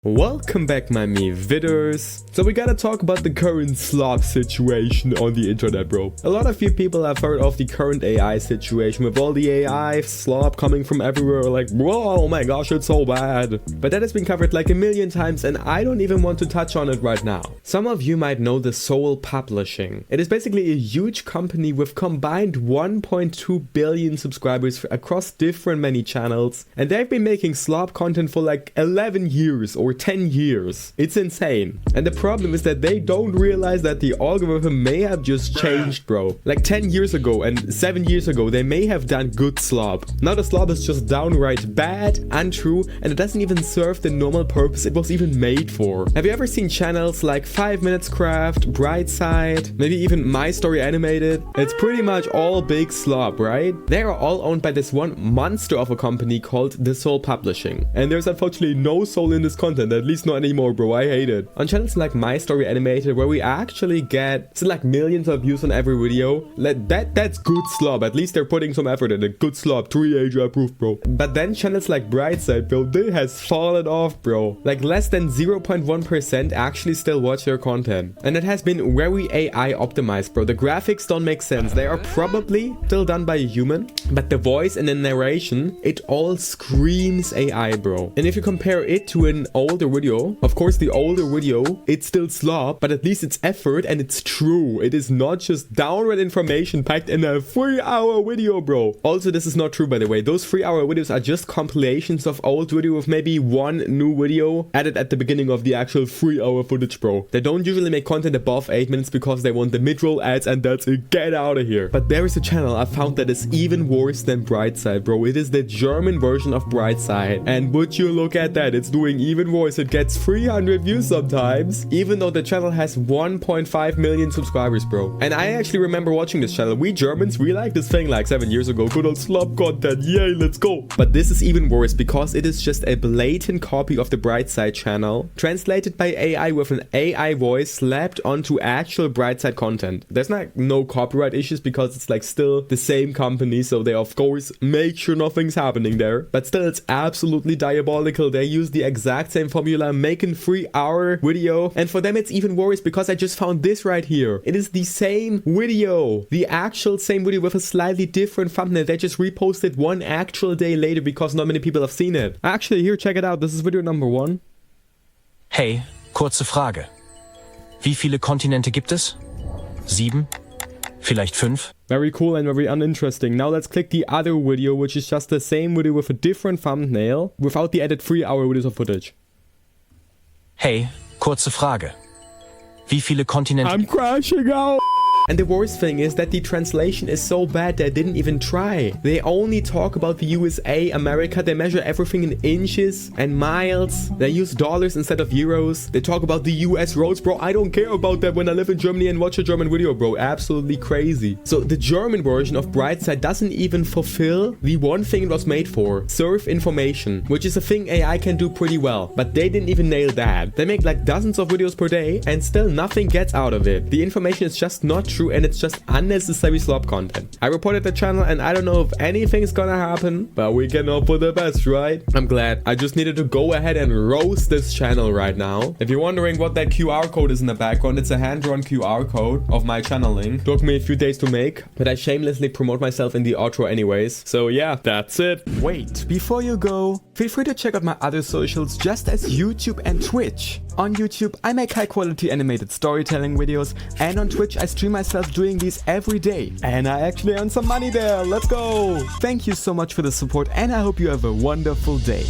Welcome back, my MeVidders. So we gotta talk about the current Slop situation on the internet, bro. A lot of you people have heard of the current AI situation with all the AI Slop coming from everywhere, like, whoa, oh my gosh, it's so bad. But that has been covered like a million times and I don't even want to touch on it right now. Some of you might know the Soul Publishing. It is basically a huge company with combined 1.2 billion subscribers across different many channels, and they've been making Slop content for like 11 years or 10 years. It's insane. And the problem is that they don't realize that the algorithm may have just changed, bro. Like 10 years ago and 7 years ago, they may have done good Slop. Now the Slop is just downright bad, untrue, and it doesn't even serve the normal purpose it was even made for. Have you ever seen channels like 5 Minutes Craft, Brightside, maybe even My Story Animated? It's pretty much all big Slop, right? They are all owned by this one monster of a company called the Soul Publishing. And there's unfortunately no soul in this content. At least not anymore, bro. I hate it. On channels like My Story Animated, where we actually get like millions of views on every video, that's good Slop. At least they're putting some effort in it. Good Slop. ATreeager approved, bro. But then channels like Brightside, bro, they has fallen off, bro. Like less than 0.1% actually still watch their content. And it has been very AI optimized, bro. The graphics don't make sense. They are probably still done by a human, but the voice and the narration, it all screams AI, bro. And if you compare it to an older video, of course the older video, it's still Slop, but at least it's effort and it's true. It is not just downright information packed in a 3-hour video, bro. Also, this is not true, by the way. Those 3-hour videos are just compilations of old video with maybe one new video added at the beginning of the actual 3-hour footage, bro. They don't usually make content above 8 minutes because they want the mid-roll ads and that's it. Get out of here. But there is a channel I found that is even worse than Brightside, bro. It is the German version of Brightside, and would you look at that, it's doing even worse. It gets 300 views sometimes, even though the channel has 1.5 million subscribers, bro. And I actually remember watching this channel. We Germans, we like this thing like 7 years ago. Good old Slop content, yay, let's go. But this is even worse because it is just a blatant copy of the Brightside channel, translated by AI with an AI voice slapped onto actual Brightside content. There's like no copyright issues because it's like still the same company, so they of course make sure nothing's happening there. But still, it's absolutely diabolical. They use the exact same formula, making 3-hour video, and for them it's even worse because I just found this right here. It is the same video, the actual same video with a slightly different thumbnail. They just reposted one actual day later because not many people have seen it. Actually, here, check it out. This is video number 1. Hey, kurze Frage. Wie viele Kontinente gibt es? 7? Vielleicht 5? Very cool and very uninteresting. Now let's click the other video, which is just the same video with a different thumbnail without the added 3-hour videos of footage. Hey, kurze Frage. Wie viele Kontinente... I'm crashing out! And the worst thing is that the translation is so bad they didn't even try. They only talk about the USA, America. They measure everything in inches and miles. They use dollars instead of euros. They talk about the US roads, bro. I don't care about that when I live in Germany and watch a German video, bro. Absolutely crazy. So the German version of Brightside doesn't even fulfill the one thing it was made for. Serve information, which is a thing AI can do pretty well. But they didn't even nail that. They make like dozens of videos per day and still nothing gets out of it. The information is just not true and it's just unnecessary Slop content. I reported the channel and I don't know if anything's gonna happen, but we can hope for the best, right? I'm glad. I just needed to go ahead and roast this channel right now. If you're wondering what that QR code is in the background, it's a hand-drawn QR code of my channeling. Took me a few days to make, but I shamelessly promote myself in the outro anyways. So yeah, that's it. Wait, before you go, feel free to check out my other socials just as YouTube and Twitch. On YouTube, I make high-quality animated storytelling videos, and on Twitch, I stream myself doing these every day. And I actually earn some money there. Let's go! Thank you so much for the support, and I hope you have a wonderful day.